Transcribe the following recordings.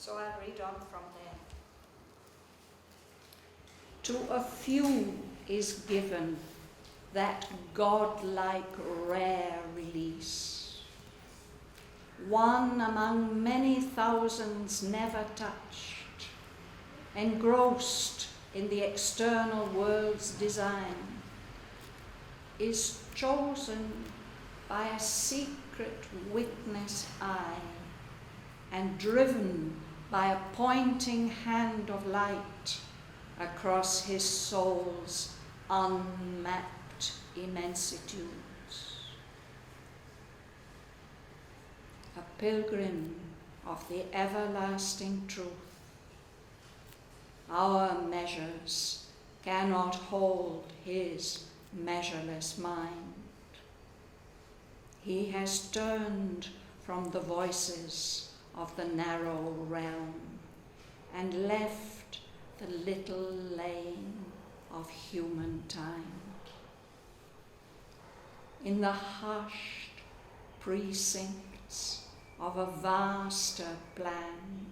So I'll read on from there. To a few is given that godlike rare release, one among many thousands never touched, engrossed in the external world's design, is chosen by a secret witness eye and driven by a pointing hand of light across his soul's unmapped immensitudes. A pilgrim of the everlasting truth, our measures cannot hold his measureless mind. He has turned from the voices of the narrow realm and left the little lane of human time. In the hushed precincts of a vaster plan,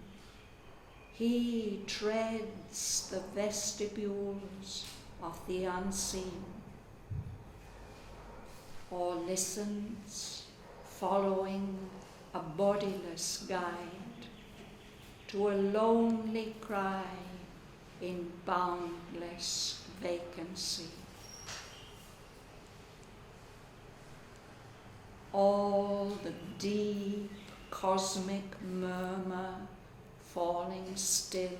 he treads the vestibules of the unseen, or listens, following a bodiless guide, to a lonely cry in boundless vacancy. All the deep cosmic murmur falling still.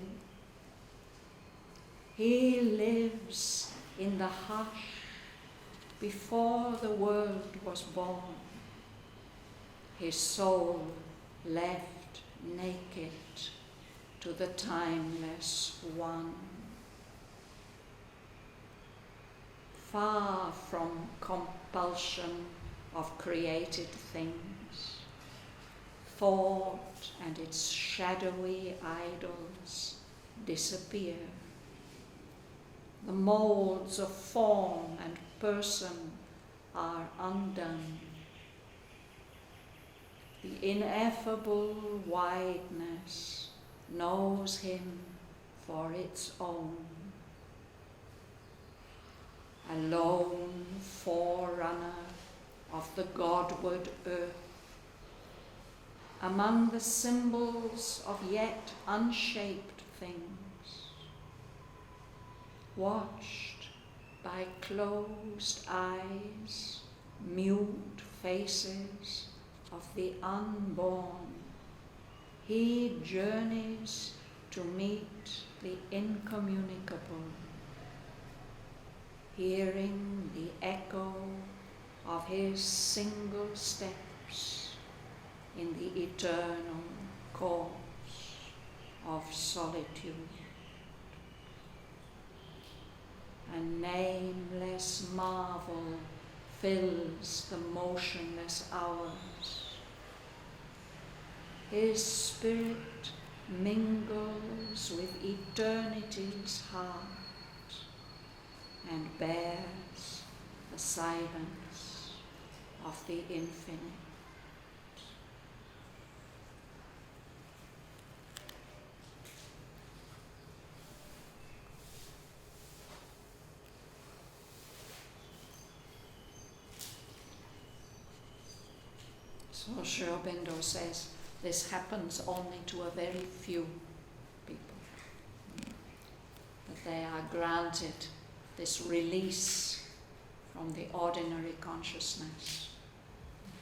He lives in the hush before the world was born. His soul left naked to the timeless one. Far from compulsion of created things, thought and its shadowy idols disappear. The molds of form and person are undone. The ineffable wideness knows him for its own. A lone forerunner of the Godward earth, among the symbols of yet unshaped things, watched by closed eyes, mute faces of the unborn, he journeys to meet the incommunicable, hearing the echo of his single steps in the eternal course of solitude. A nameless marvel fills the motionless hours. His spirit mingles with eternity's heart and bears the silence of the infinite. So Sri Aurobindo says this happens only to a very few people, that they are granted this release from the ordinary consciousness,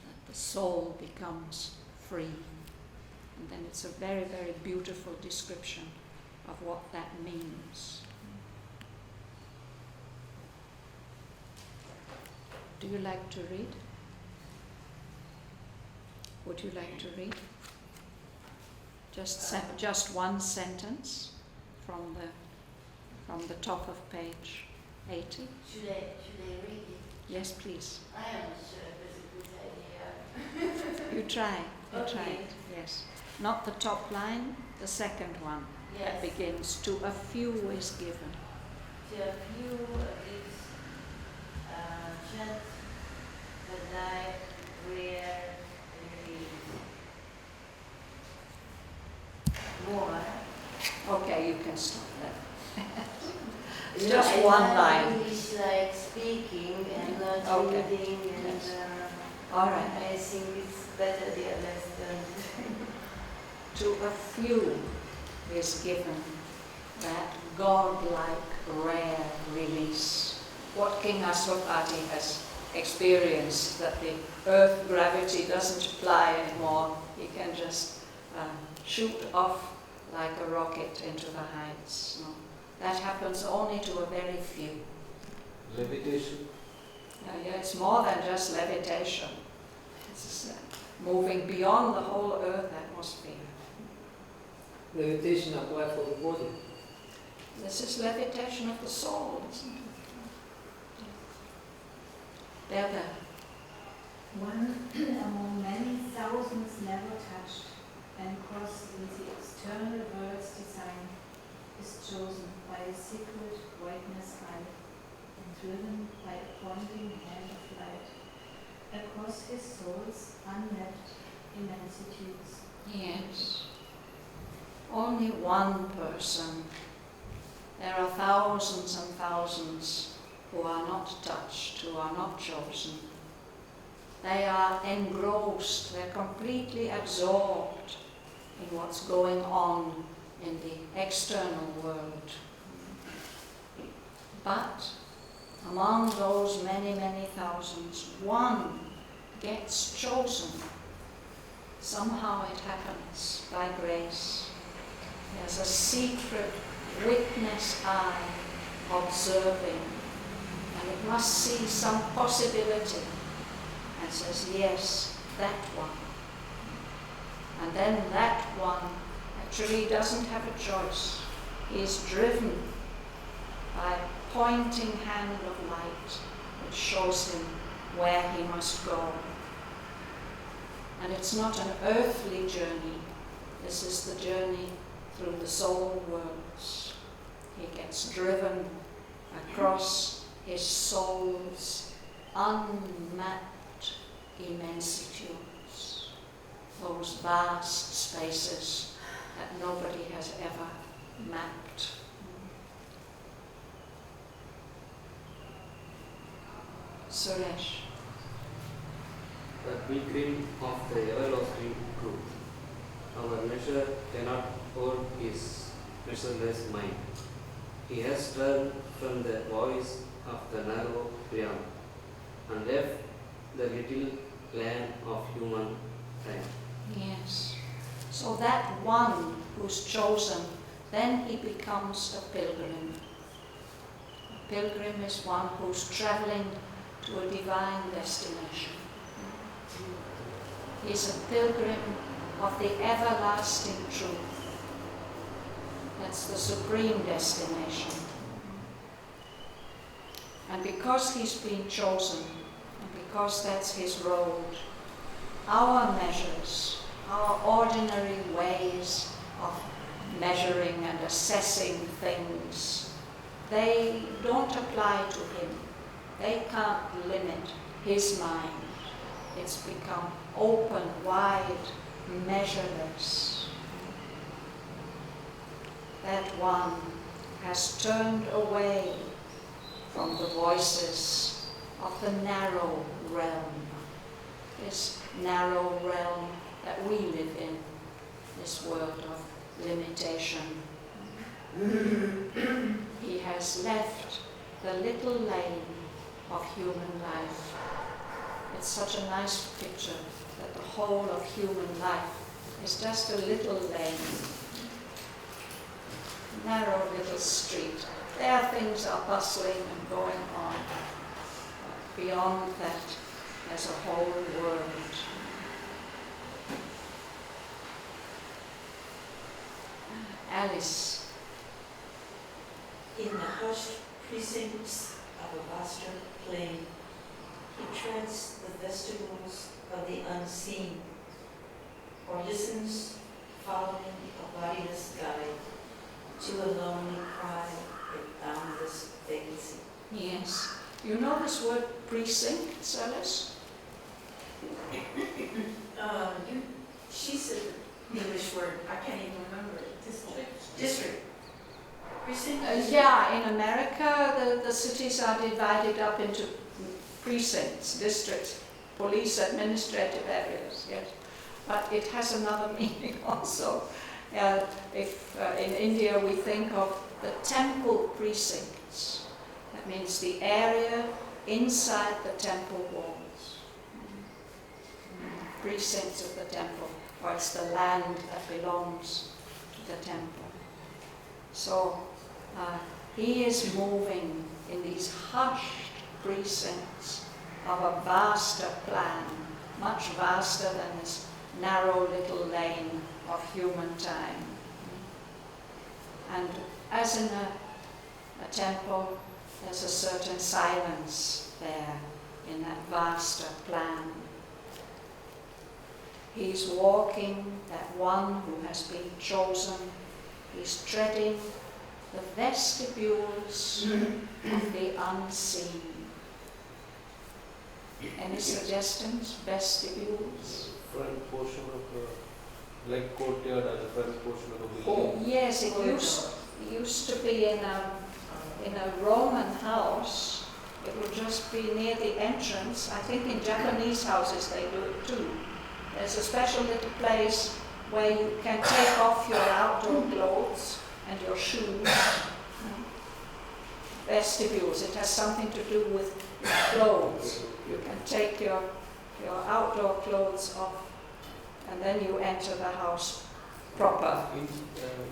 that the soul becomes free. And then it's a very, very beautiful description of what that means. Do you like to read? Would you like to read? Just one sentence from the top of page 80. Should I read it? Yes, please. I am sure it's a good idea. You try. Okay. Try it. Yes. Not the top line, the second one. Yes. That begins, to a few is given. To a few is just the life rare release. more. Okay, you can stop that. It's No, just I one learned line. English like speaking and not Okay. reading, and Yes. All right. I think it's better the others don't. To a few is given that godlike, rare release. What King Aswapati has experienced, that the earth gravity doesn't apply anymore, he can just shoot off like a rocket into the heights. No. That happens only to a very few. Levitation. Yeah, it's more than just levitation. It's moving beyond the whole earth atmosphere. Levitation applies for the body. This is levitation of the soul, isn't it? There. One among many thousands never touched and crossed with the external world's design is chosen by a secret whiteness eye and driven by a pointing hand of light across his soul's unmapped immensitudes. Yes. Only one person. There are thousands and thousands who are not touched, who are not chosen. They are engrossed, they're completely absorbed in what's going on in the external world. But among those many, many thousands, one gets chosen. Somehow it happens by grace. There's a secret witness eye observing, and it must see some possibility and says, yes, that one. And then that one actually doesn't have a choice. He is driven by a pointing hand of light which shows him where he must go. And it's not an earthly journey. This is the journey through the soul worlds. He gets driven across his soul's unmapped immensitudes, those vast spaces that nobody has ever mapped. Suresh. The pilgrim of the everlasting truth. Our measure cannot hold his measureless mind. He has turned from the voice of the narrow realm and left the little land of human time. Yes. So that one who's chosen, then he becomes a pilgrim. A pilgrim is one who's traveling to a divine destination. He's a pilgrim of the everlasting truth. That's the supreme destination. And because he's been chosen, and because that's his road, our measures, our ordinary ways of measuring and assessing things, they don't apply to him. They can't limit his mind. It's become open, wide, measureless. That one has turned away from the voices of the narrow realm, this narrow realm that we live in, this world of limitation. He has left the little lane of human life. It's such a nice picture that the whole of human life is just a little lane, narrow little street. There things are bustling and going on. But beyond that, there's a whole world. Alice. In the hushed precincts of a vaster plain, he treads the vestibules of the unseen, or listens, following a bodiless guide, to a lonely cry in boundless vacancy. Yes. You know this word precinct, Alice? She said English word. I can't even remember it. District. Precinct? Yeah, in America, the cities are divided up into precincts, districts, police administrative areas, yes. But it has another meaning also. If in India we think of the temple precincts, that means the area inside the temple walls. Precincts of the temple, or it's the land that belongs to the temple. So he is moving in these hushed precincts of a vaster plan, much vaster than this narrow little lane of human time. And as in a temple, there's a certain silence there in that vaster plan. He's walking, that one who has been chosen. He's treading the vestibules of the unseen. Any suggestions? Vestibules? Front portion of the, like courtyard as a front portion of the building. Yes, it used to be in a Roman house. It would just be near the entrance. I think in Japanese houses they do it too. There's a special little place where you can take off your outdoor clothes and your shoes. Vestibules, it has something to do with clothes. You can take your outdoor clothes off and then you enter the house proper. In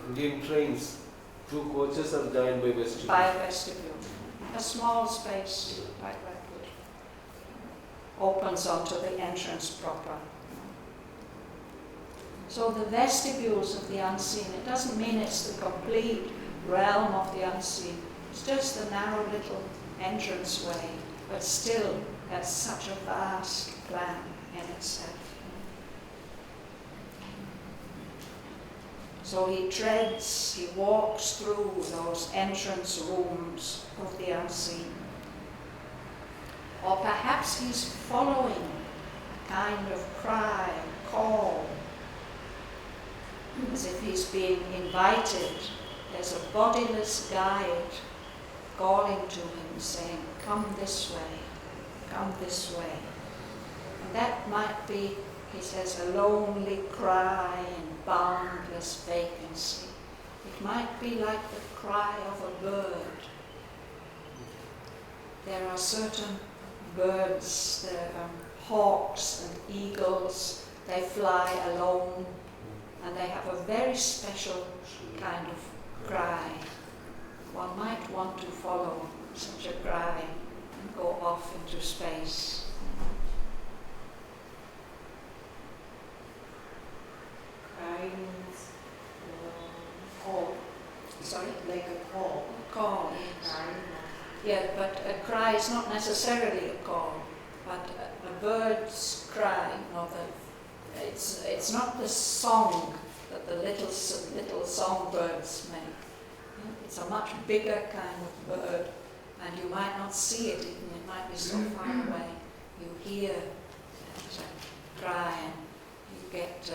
Indian trains, 2 coaches are joined by vestibule. By a vestibule. A small space like that would opens onto the entrance proper. So the vestibules of the unseen, it doesn't mean it's the complete realm of the unseen. It's just the narrow little entranceway, but still that's such a vast plan in itself. So he treads, he walks through those entrance rooms of the unseen. Or perhaps he's following a kind of cry, call, as if he's being invited. There's a bodiless guide calling to him, saying, "Come this way, come this way." And that might be, he says, a lonely cry in boundless vacancy. It might be like the cry of a bird. There are certain birds, there are hawks and eagles, they fly alone, and they have a very special kind of cry. One might want to follow such a cry and go off into space. Crying call. Sorry? Like a call. Call, yes. Crying. Yeah, but a cry is not necessarily a call, but a bird's cry, it's not the song that the little songbirds make. It's a much bigger kind of bird, and you might not see it even, it might be so far away. You hear that cry and you get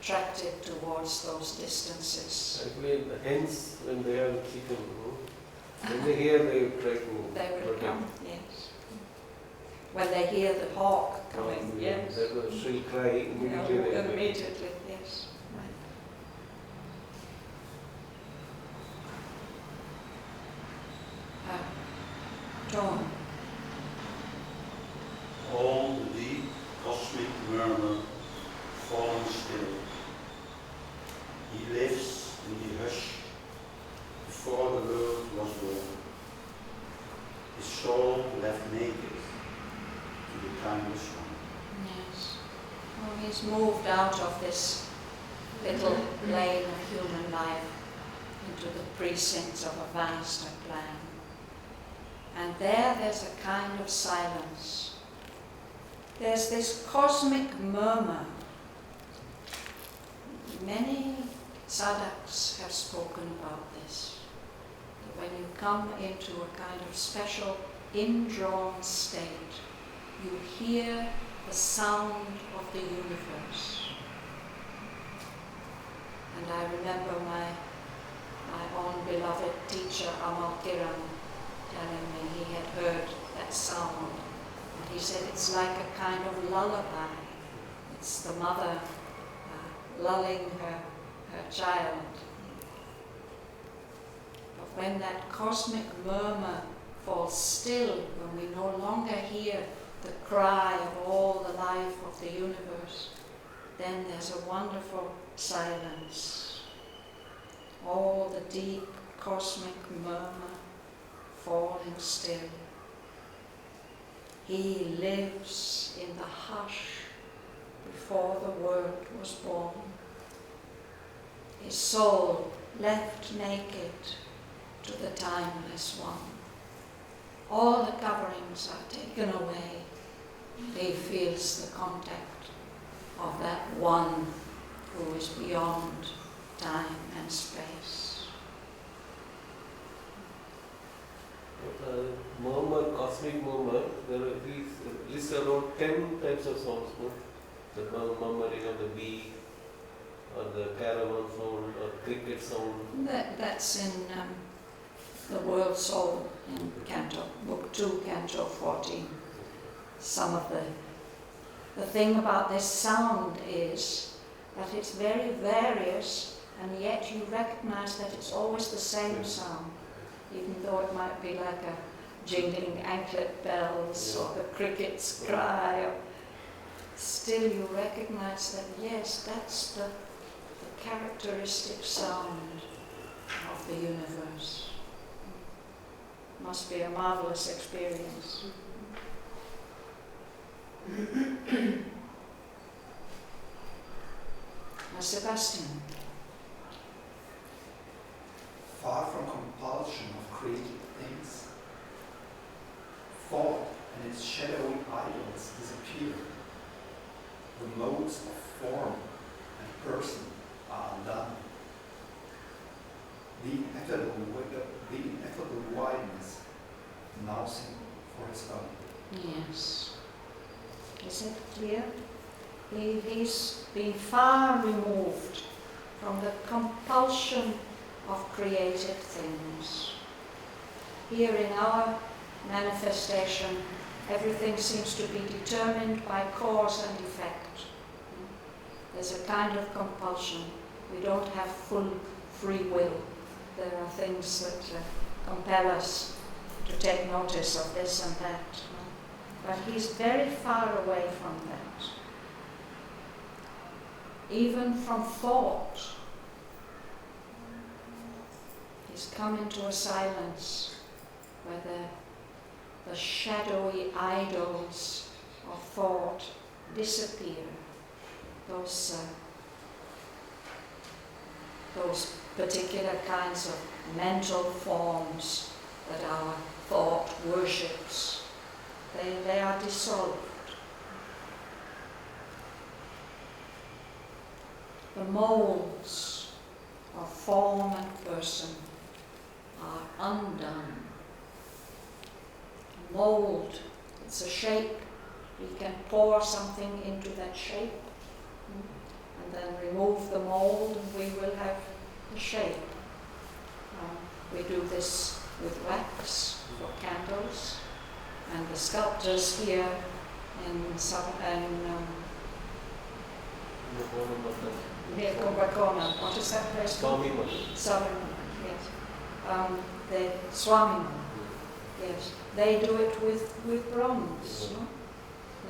attracted towards those distances. Actually, the hens, when they are chicken, when they hear, they try to They will protect. come, yes. When they hear the hawk coming, yes. That will shrill cry immediately. they will. Immediately, yes. Right. Tone. All the deep cosmic murmur fallen still. He lives in the hush before the world was born. His soul left naked to the timeless one. Yes. Well, he's moved out of this little lane of human life into the precincts of a vaster plan. And there's a kind of silence. There's this cosmic murmur. Many sadhaks have spoken about this. That when you come into a kind of special indrawn state, you hear the sound of the universe. And I remember my own beloved teacher, Amal Kiran, telling me he had heard that sound. And he said it's like a kind of lullaby. It's the mother lulling her child. But when that cosmic murmur falls still, when we no longer hear the cry of all the life of the universe, then there's a wonderful silence. All the deep cosmic murmur falling still. He lives in the hush before the world was born. His soul left naked to the timeless one. All the coverings are taken away. He feels the contact of that one who is beyond time and space. Murmur, cosmic murmur, there are these list around 10 types of sounds. No? The murmuring of the bee, or the caravan sound, or cricket sound. That's in the World Soul in Canto, Book 2, Canto 14. Some of the thing about this sound is that it's very various, and yet you recognize that it's always the same sound, even though it might be like a jingling anklet bells or the cricket's cry. Still you recognize that, yes, that's the characteristic sound of the universe. Must be a marvelous experience. Sebastian. Far from compulsion of created things, thought and its shadowy idols disappear. The modes of form and person are undone. The ineffable wideness knows him for his own. Yes. Is it clear? He's been far removed from the compulsion of created things. Here in our manifestation, everything seems to be determined by cause and effect. There's a kind of compulsion. We don't have full free will. There are things that compel us to take notice of this and that. But he's very far away from that. Even from thought. He's come into a silence where the shadowy idols of thought disappear. Those particular kinds of mental forms that our thought worships, they are dissolved. The molds of form and person are undone. Mold, it's a shape. We can pour something into that shape and then remove the mold and we will have the shape. We do this with wax for candles, and the sculptors here in near Kumbhakonam, what is that place called? Swami, yes. The Swami, yes. They do it with bronze, no?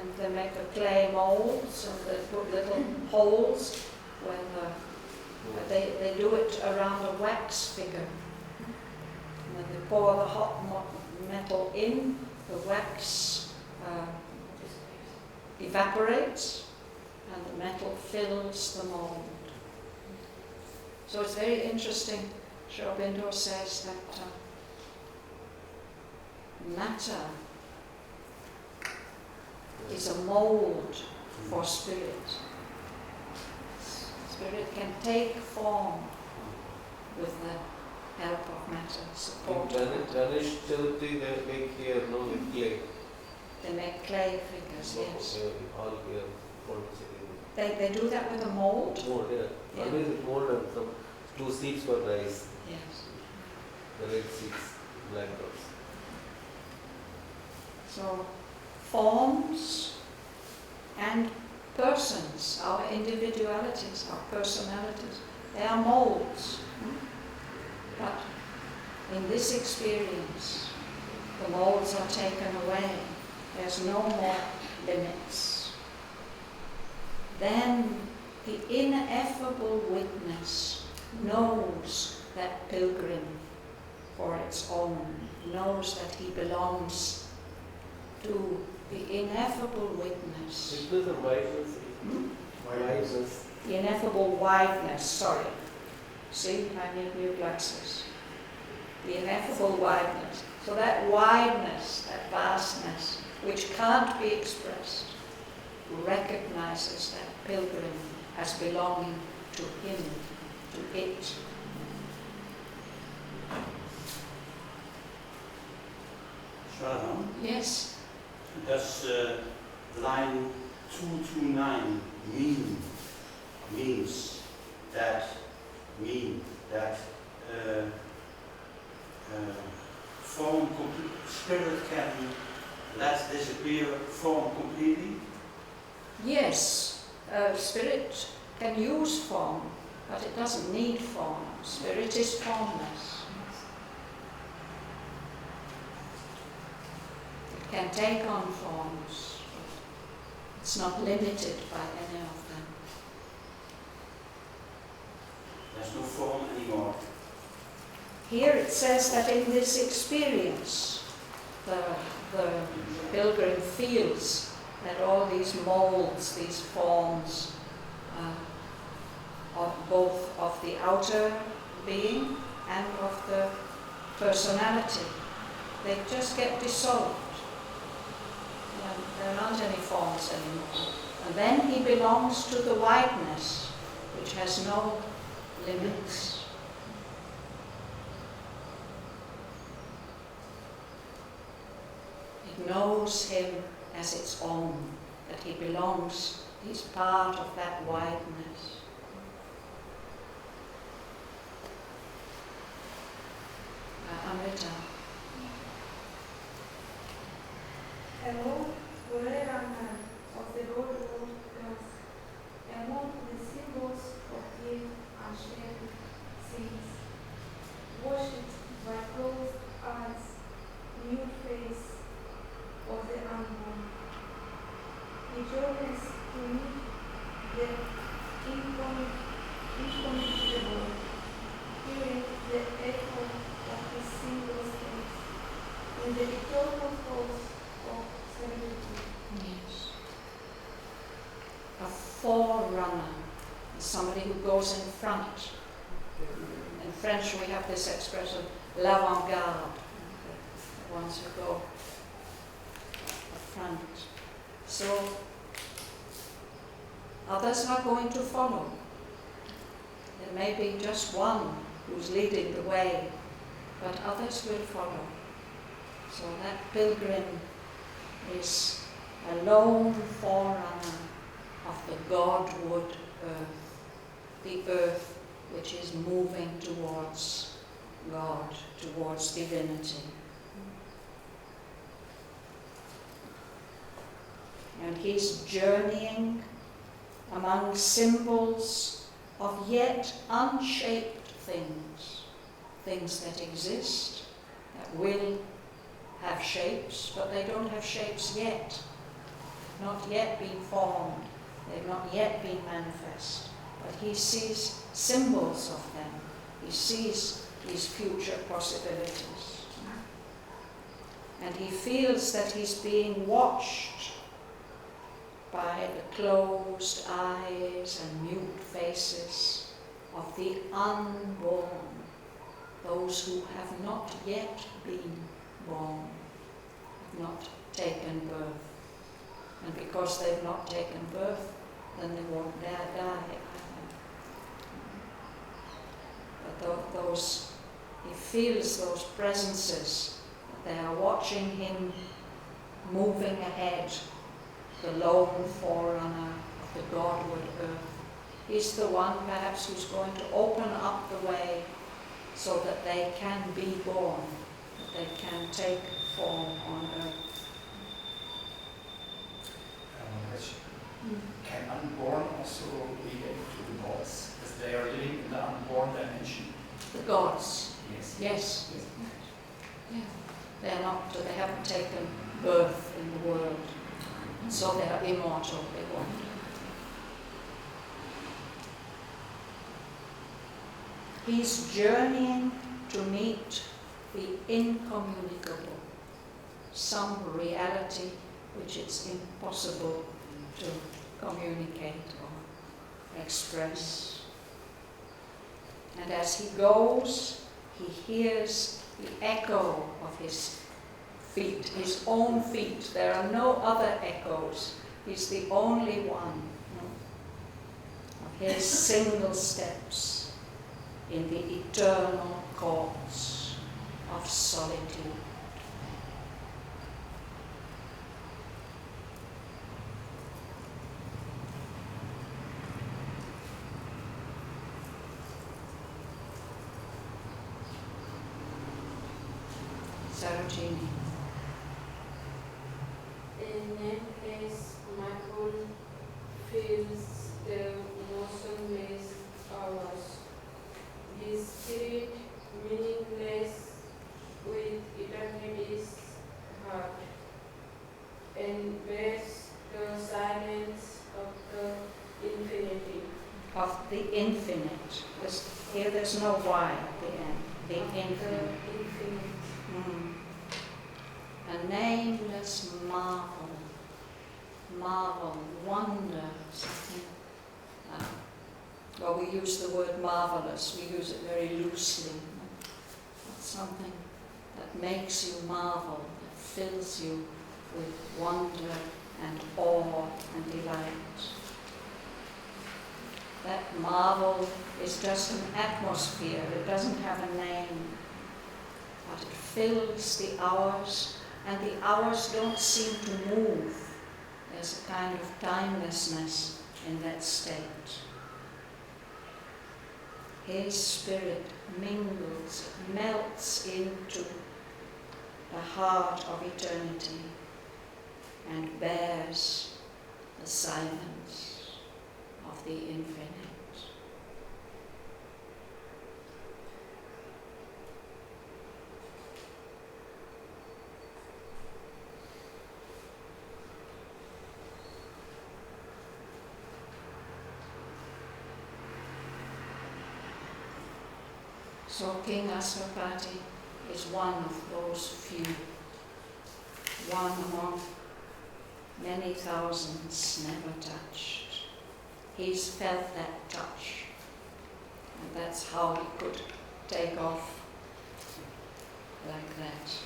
And they make the clay molds and they put little holes when they do it around a wax figure. And then they pour the hot metal in, the wax evaporates, and the metal fills the mold. So it's very interesting. Sri Aurobindo says that matter is a mold for spirit. Spirit can take form with the help of matter, support of matter. Ganesh Chaturthi they make here, no, with clay. They make clay figures, yes. All here, They do that with a mold? Mold, yeah. Yeah. Always with mold and some 2 seeds for rice. Yes. The red seeds, black dots. So, forms and persons, our individualities, our personalities, they are molds. But in this experience, the molds are taken away. There's no more limits. Then the ineffable witness knows that pilgrim for its own, knows that he belongs to the ineffable witness. Witness and wideness. Wideness. The ineffable wideness, sorry. See, I need new glasses. The ineffable wideness. So that wideness, that vastness, which can't be expressed, recognizes that pilgrim as belonging to him, to it. Shraddhavan, Yes? does line 229 means that form spirit can let disappear form completely? Yes, spirit can use form, but it doesn't need form. Spirit is formless. It can take on forms, but it's not limited by any of them. There's no form anymore. Here it says that in this experience, the pilgrim feels that all these molds, these forms, of both of the outer being and of the personality, they just get dissolved. There aren't any forms anymore. And then he belongs to the wideness, which has no limits. It knows him as its own, that he belongs, he's part of that wideness. Amrita. Among Gorerangan of the road gods, among the symbols of gift and shared things, worshipped by closed eyes, nude face of the unborn. He journeys to meet the incommunicable, hearing the echo of his single voice in the eternal force of Savitri. Yes. A forerunner is somebody who goes in front. In French we have this expression, l'avant-garde, the ones who go up front. So others are going to follow. There may be just one who's leading the way, but others will follow. So that pilgrim is a lone forerunner of the Godwood earth, the earth which is moving towards God, towards divinity. And he's journeying among symbols of yet unshaped things, things that exist, that will have shapes, but they don't have shapes yet, not yet been formed, they've not yet been manifest. But he sees symbols of them, he sees these future possibilities. And he feels that he's being watched by the closed eyes and mute faces of the unborn, those who have not yet been born, have not taken birth. And because they've not taken birth, then they won't die either. But those, he feels those presences, that they are watching him moving ahead, the lone forerunner of the Godward earth. He's the one perhaps who's going to open up the way so that they can be born, that they can take form on earth. Can unborn also relate to the gods, as they are living in the unborn dimension? The gods, Yes. yes. Yeah. They haven't taken birth in the world, and so they are immortal, they won't. He's journeying to meet the incommunicable, some reality which it's impossible to communicate or express. And as he goes, he hears the echo of his feet, his own feet. There are no other echoes. He's the only one of his single steps in the eternal courts of solitude. Sarojini. In that place, my whole feels the motionless hours. His spirit meaningless with eternity's heart, and bears the silence of the infinity. Of the infinite. Here there's no Y at the end. The Of infinite. The infinite. A nameless marvel, wonder, something. Well, we use the word marvelous, we use it very loosely. It's something that makes you marvel, that fills you with wonder and awe and delight. That marvel is just an atmosphere, it doesn't have a name, but it fills the hours, and the hours don't seem to move. There's a kind of timelessness in that state. His spirit mingles, melts into the heart of eternity and bears the silence of the infinite. So King Aswapati is one of those few, one among many thousands never touched. He's felt that touch, and that's how he could take off like that,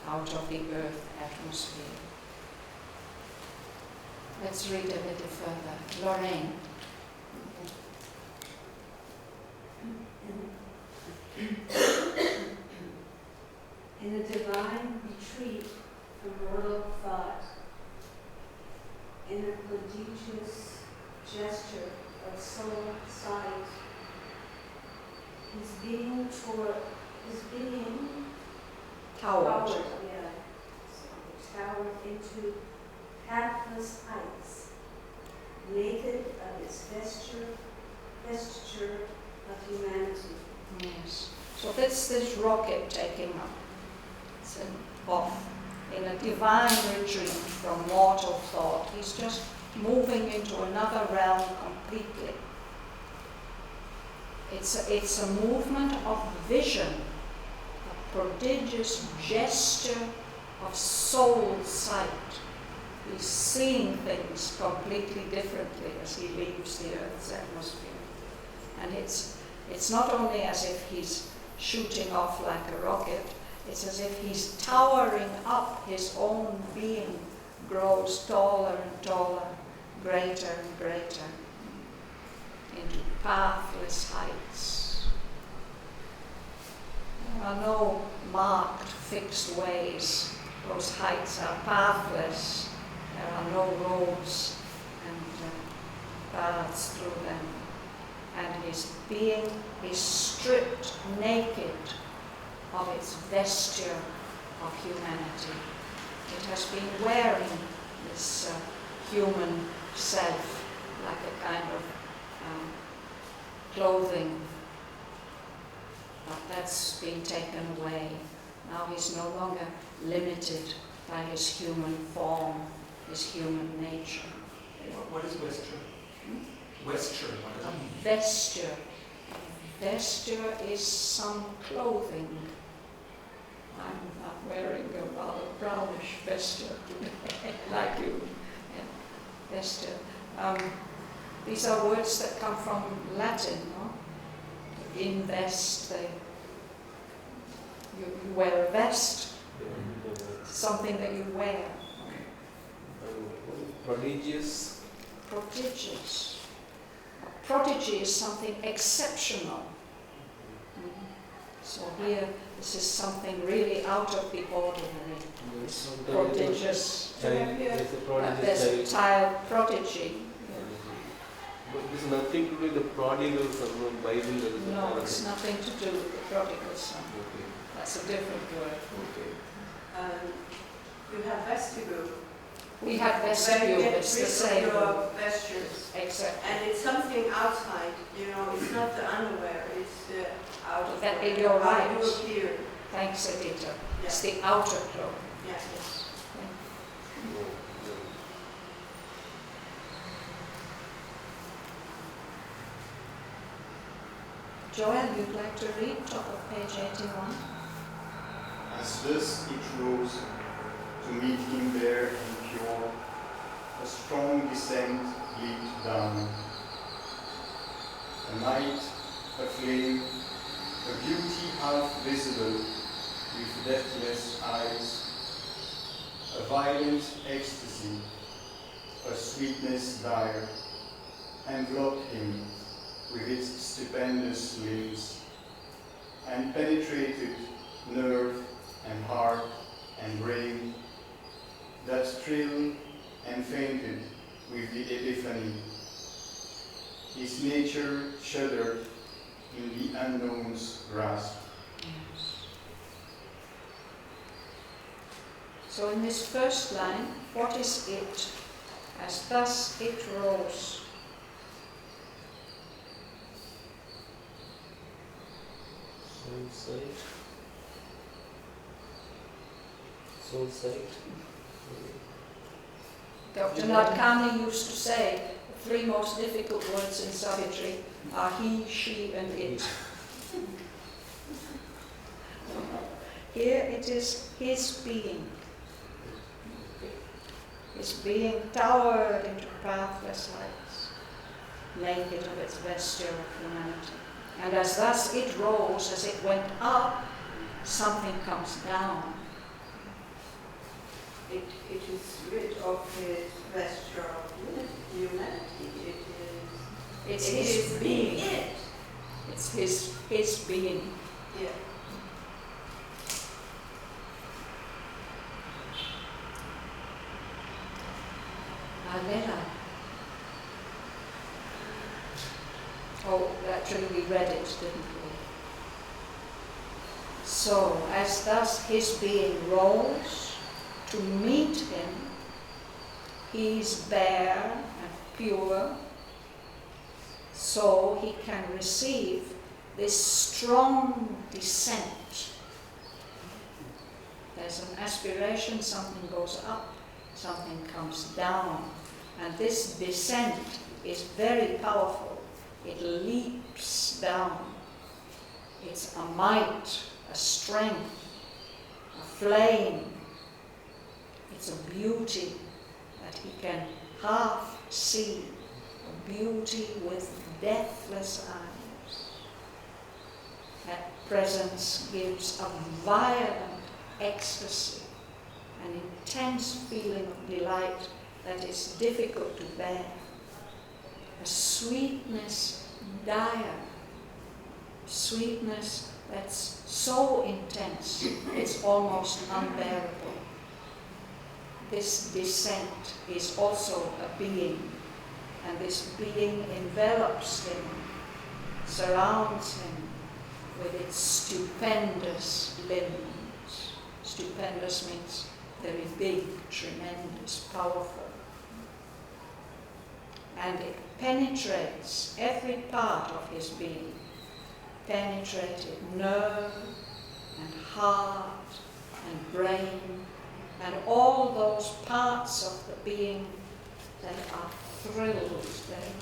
out of the earth atmosphere. Let's read a little further. Lorraine. In a divine retreat from mortal thought, in a prodigious gesture of soul sight, his being towered into pathless heights, naked of its vesture of humanity. Yes. So that's this rocket taking off in a divine retreat from mortal thought. He's just moving into another realm completely. It's a movement of vision, a prodigious gesture of soul sight. He's seeing things completely differently as he leaves the Earth's atmosphere. And it's not only as if he's shooting off like a rocket, it's as if he's towering up. His own being grows taller and taller, greater and greater, into pathless heights. There are no marked, fixed ways. Those heights are pathless. There are no roads, and paths through them, and his being is stripped naked of its vesture of humanity. It has been wearing this human self like a kind of clothing, but that's been taken away. Now he's no longer limited by his human form, his human nature. What is vesture? Vesture, what does it mean? Vesture. Vesture is some clothing. I'm wearing a rather brownish vesture like you. Yeah. Vesture. These are words that come from Latin, no? Invest, you wear a vest, something that you wear. Prodigious. Prodigious. A prodigy is something exceptional. So here, this is something really out of the ordinary. It's prodigious. There's a child prodigy. But this is nothing to do with the prodigal son, no Bible. No, it's nothing to do with the prodigal son. Okay. That's a different word. Okay. You have vestibule. We have vestibule, it's the same. Your vestures. Exactly. And it's something outside, it's not the underwear, it's the outer. That in your How right. you appear. Thanks, Edita. Yeah. It's the outer cloak. Yes. No, no. Joel, you'd like to read top of page 81? As thus it rose to meet him bare and pure, a strong descent leaped down. A night, a flame, a beauty half visible with deathless eyes, a violent ecstasy, a sweetness dire, enveloped him with its stupendous limbs, and penetrated nerve and heart and brain, that thrilled and fainted with the epiphany. His nature shuddered in the unknown's grasp. Yes. So in this first line, what is it? As thus it rose. Soul sight. Soul sight. Dr. Nadkarni used to say the three most difficult words in Savitri are he, she, and it. Here it is his being. His being towered into pathless heights, naked of its vesture of humanity. And as thus it rose, as it went up, something comes down. It is rid of his vesture of humanity. It's It his is being. it. It's his being. Yeah. Alera. Oh, actually we read it, didn't we? So, as thus his being rose to meet him, he's bare and pure, so he can receive this strong descent. There's an aspiration, something goes up, something comes down, and this descent is very powerful. It leaps down. It's a might, a strength, a flame. It's a beauty that he can half see, a beauty with deathless eyes. That presence gives a violent ecstasy, an intense feeling of delight that is difficult to bear. A sweetness dire, sweetness that's so intense it's almost unbearable. This descent is also a being. and this being envelops him, surrounds him with its stupendous limbs. Stupendous means very big, tremendous, powerful. And it penetrates every part of his being, penetrated nerve and heart and brain and all those parts of the being that are thrilled, they're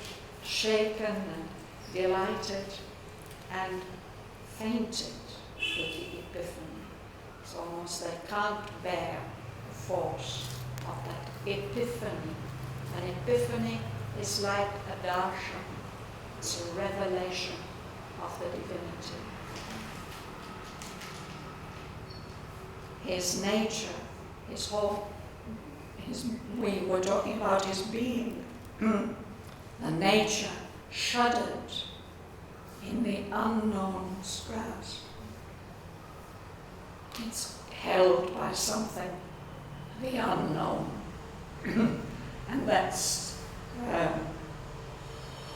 shaken and delighted and fainted with the epiphany. It's almost they can't bear the force of that epiphany. An epiphany is like a darshan, it's a revelation of the divinity. His nature, we were talking about his being. The nature shuddered in the unknown's grasp. It's held by something, the unknown. And that's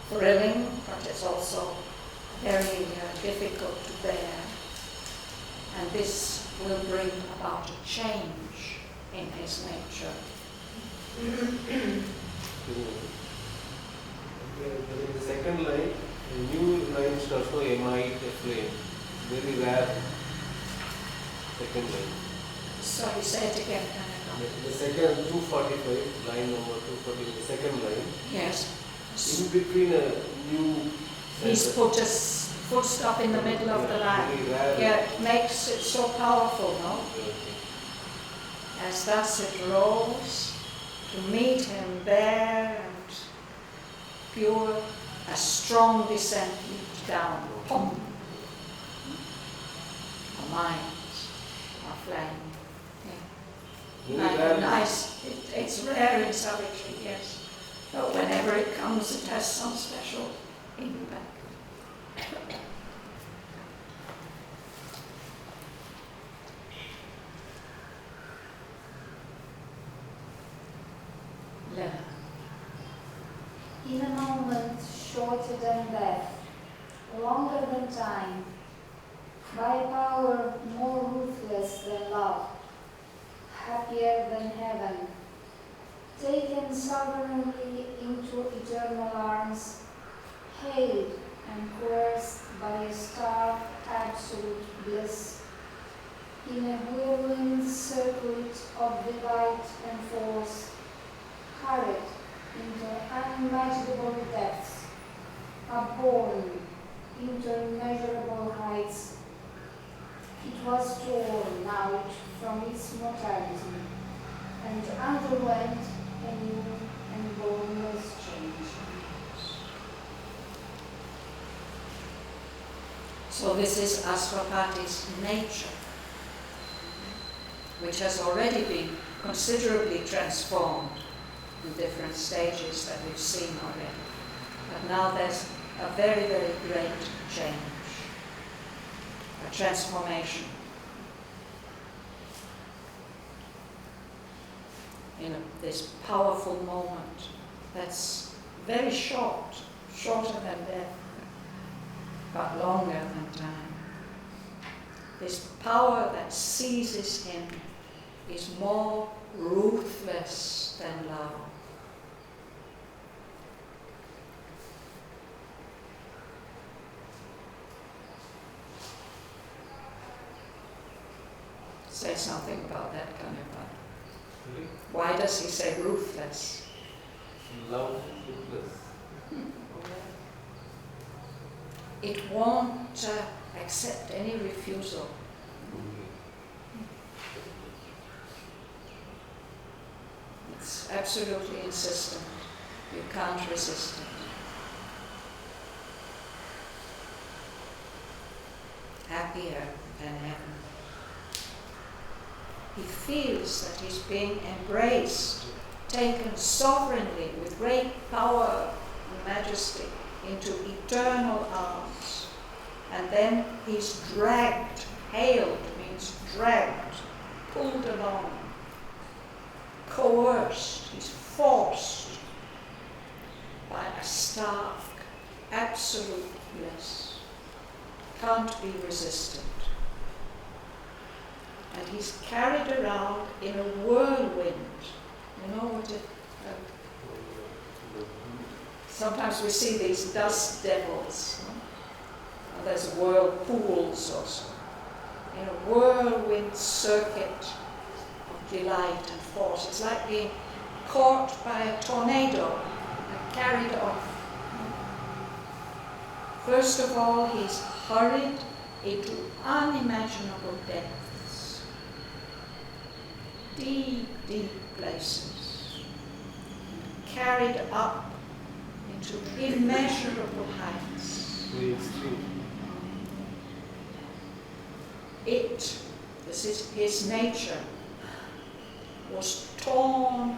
thrilling, but it's also very difficult to bear. And this will bring about a change in his nature. The second line, a new line starts to emite a flame. Very rare second line. Sorry, say it again. The second 245, line number 245, the second line. Yes. In between a new He's sentence. put a full stop in the middle of the line. Very rare. Yeah, it makes it so powerful, no? Okay. As thus it rolls, to meet him bare and pure, a strong descent leaps down. Pum. Our minds are flame. Very rare. Nice. It's rare in Savitri, yes. But whenever it comes, it has some special impact. In a moment shorter than death, longer than time, by a power more ruthless than love, happier than heaven, taken sovereignly into eternal arms, hailed and coerced by a stark absolute bliss, in a whirling circuit of delight and force, hurried into unimaginable depths, upborne into immeasurable heights, it was torn out from its mortality and underwent a new and boundless change. So this is Aswapati's nature, which has already been considerably transformed in different stages that we've seen already. But now there's a very, very great change, a transformation. In this powerful moment that's very short, shorter than death, but longer than time. This power that seizes him is more ruthless than love. Say something about that, Kanyapada. Really? Why does he say ruthless? Love, ruthless. It won't accept any refusal. It's absolutely insistent. You can't resist it. Happier than heaven. He feels that he's being embraced, taken sovereignly with great power and majesty into eternal arms. And then he's dragged, hailed means dragged, pulled along, coerced, he's forced by stark, absolute bliss. Can't be resisted. And he's carried around in a whirlwind. You know what it... sometimes we see these dust devils. There's whirlpools also. In a whirlwind circuit of delight and force. It's like being caught by a tornado and carried off. First of all, he's hurried into unimaginable depths, deep, deep places, carried up into immeasurable heights. This is his nature, was torn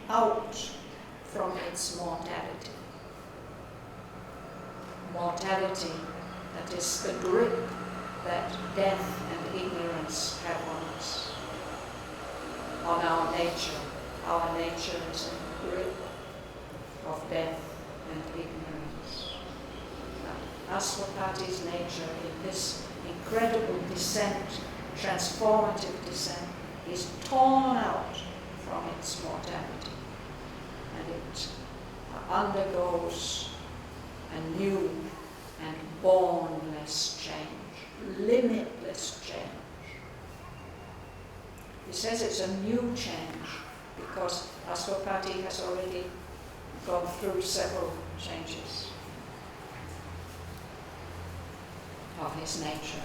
out from its mortality. Mortality, that is the grip that death and ignorance have on us, on our nature. Our nature is in the grip of death and ignorance. Aswapati's nature in this incredible descent, transformative descent, is torn out from its mortality, and it undergoes a new and bournless change, limitless change. He says it's a new change because Aswapati has already gone through several changes of his nature.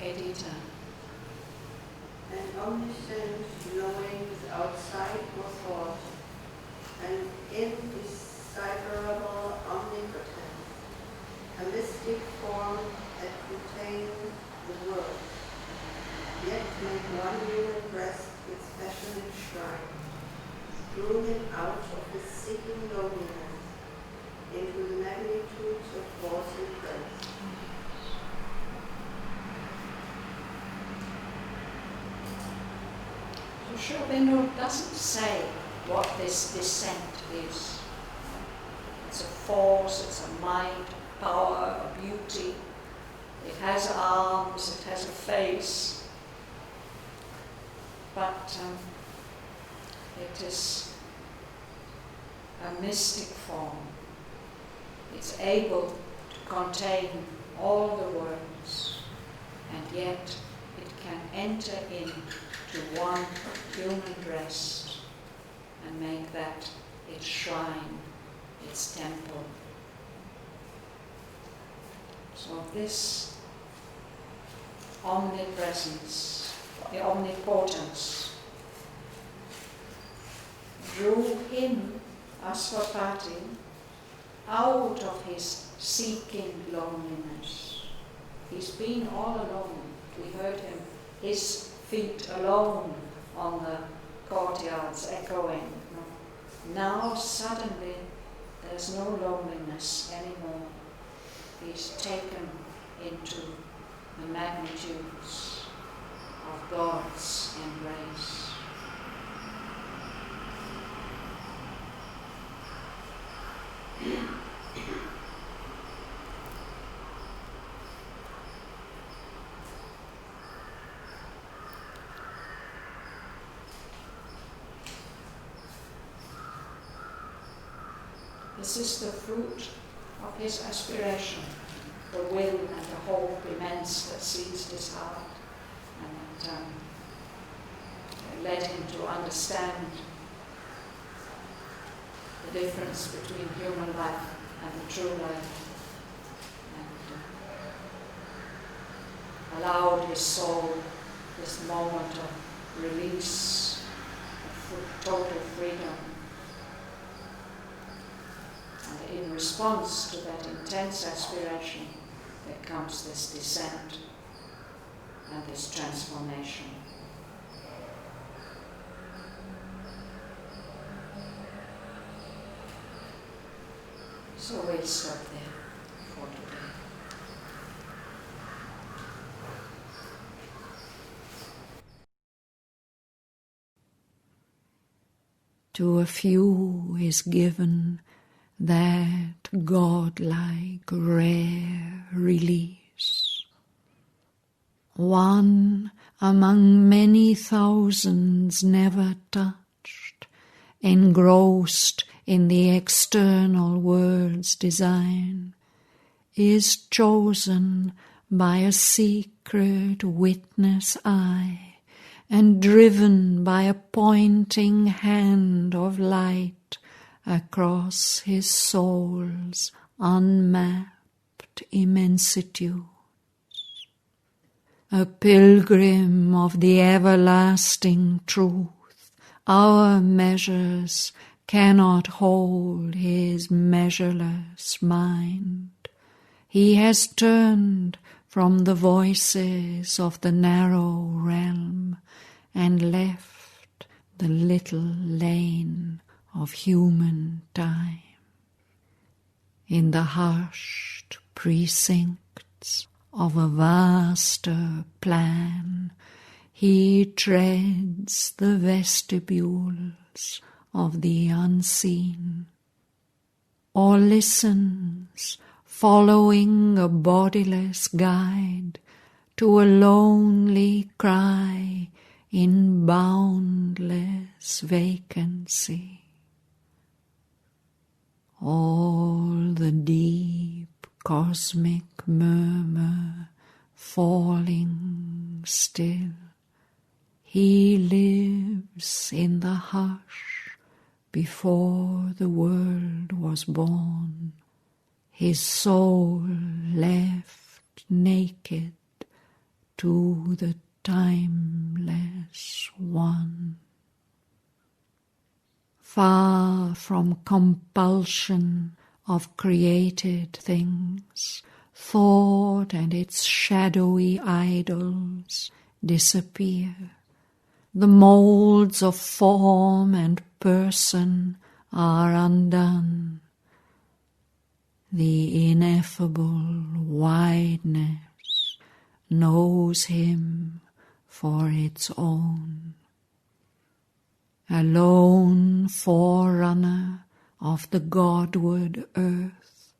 Edita. An omniscient knowing without sight or thought, an indecipherable omnipotence, a mystic form that contains the world, yet make one human breast its passionate shrine, drew him out of his seeking loneliness into the magnitudes of force and grace. Shraddhavan doesn't say what this descent is. It's a force, it's a might, power, a beauty. It has arms, it has a face. But it is a mystic form. It's able to contain all the worlds, and yet it can enter into one human breast and make that its shrine, its temple. So this omnipresence, the omnipotence, drew him, Aswapati, out of his seeking loneliness. He's been all alone. We heard him, his feet alone on the courtyards echoing. Now suddenly there's no loneliness anymore. He's taken into the magnitudes of God's embrace. This is the fruit of his aspiration, the will and the hope immense that seized his heart and that led him to understand the difference between human life and the true life, and allowed his soul this moment of release, of total freedom. And in response to that intense aspiration, there comes this descent and this transformation. So we'll stop there for today. To a few is given that godlike rare release. One among many thousands never touched, engrossed in the external world's design, is chosen by a secret witness eye, and driven by a pointing hand of light across his soul's unmapped immensitudes. A pilgrim of the everlasting truth, our measures cannot hold his measureless mind. He has turned from the voices of the narrow realm and left the little lane of human time. In the hushed precincts of a vaster plan, he treads the vestibules of the unseen, or listens, following a bodiless guide to a lonely cry in boundless vacancy. All the deep cosmic murmur falling still, he lives in the hush before the world was born, his soul left naked to the timeless one. Far from compulsion of created things, thought and its shadowy idols disappear. The molds of form and person are undone. The ineffable wideness knows him for its own. A lone forerunner of the Godward earth,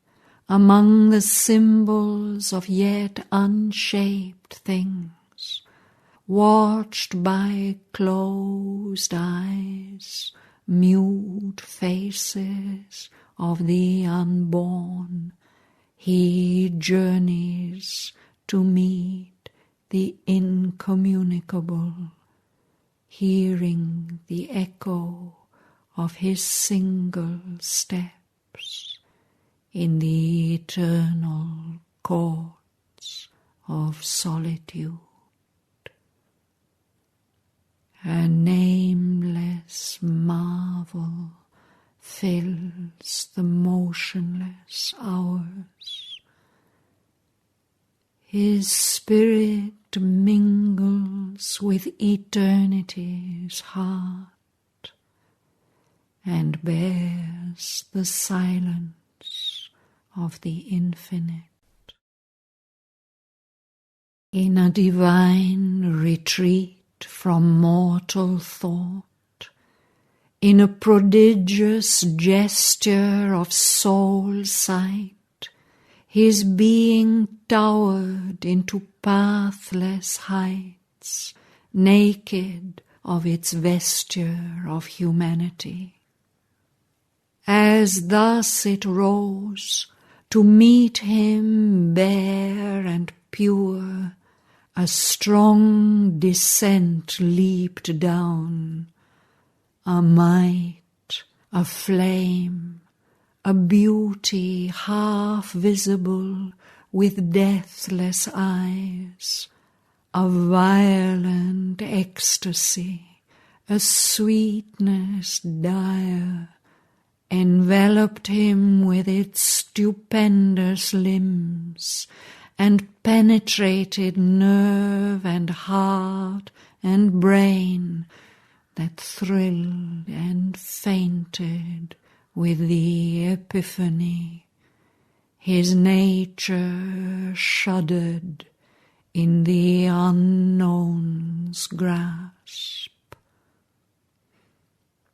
among the symbols of yet unshaped things, watched by closed eyes, mute faces of the unborn, he journeys to meet the incommunicable, hearing the echo of his single steps in the eternal courts of solitude. A nameless marvel fills the motionless hours. His spirit mingles with eternity's heart and bears the silence of the infinite. In a divine retreat from mortal thought, in a prodigious gesture of soul sight, his being towered into pathless heights, naked of its vesture of humanity. As thus it rose, to meet him bare and pure, a strong descent leaped down, a might, a flame, a beauty half visible with deathless eyes, a violent ecstasy, a sweetness dire, enveloped him with its stupendous limbs, and penetrated nerve and heart and brain, that thrilled and fainted with the epiphany. His nature shuddered in the unknown's grasp.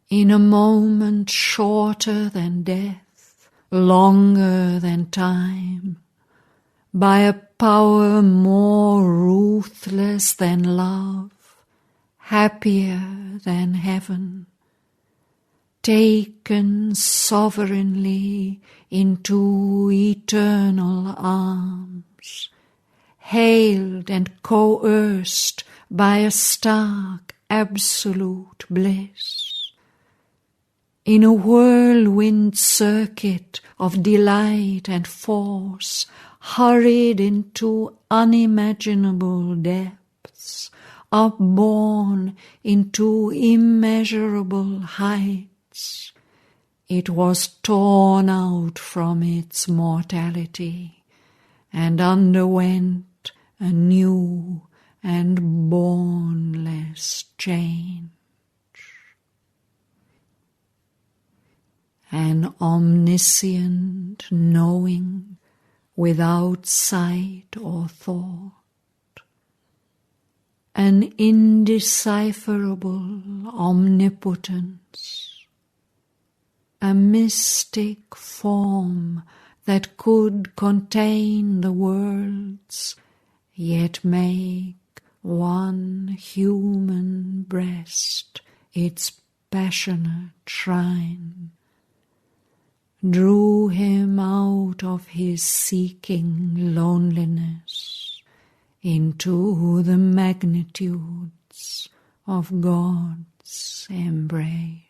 in a moment shorter than death, longer than time, by a power more ruthless than love, happier than heaven, taken sovereignly into eternal arms, hailed and coerced by a stark absolute bliss, in a whirlwind circuit of delight and force, hurried into unimaginable depths, upborne into immeasurable heights. It was torn out from its mortality and underwent a new and bournless change. An omniscient knowing without sight or thought, an indecipherable omnipotence, a mystic form that could contain the worlds, yet make one human breast its passionate shrine, drew him out of his seeking loneliness into the magnitudes of God's embrace.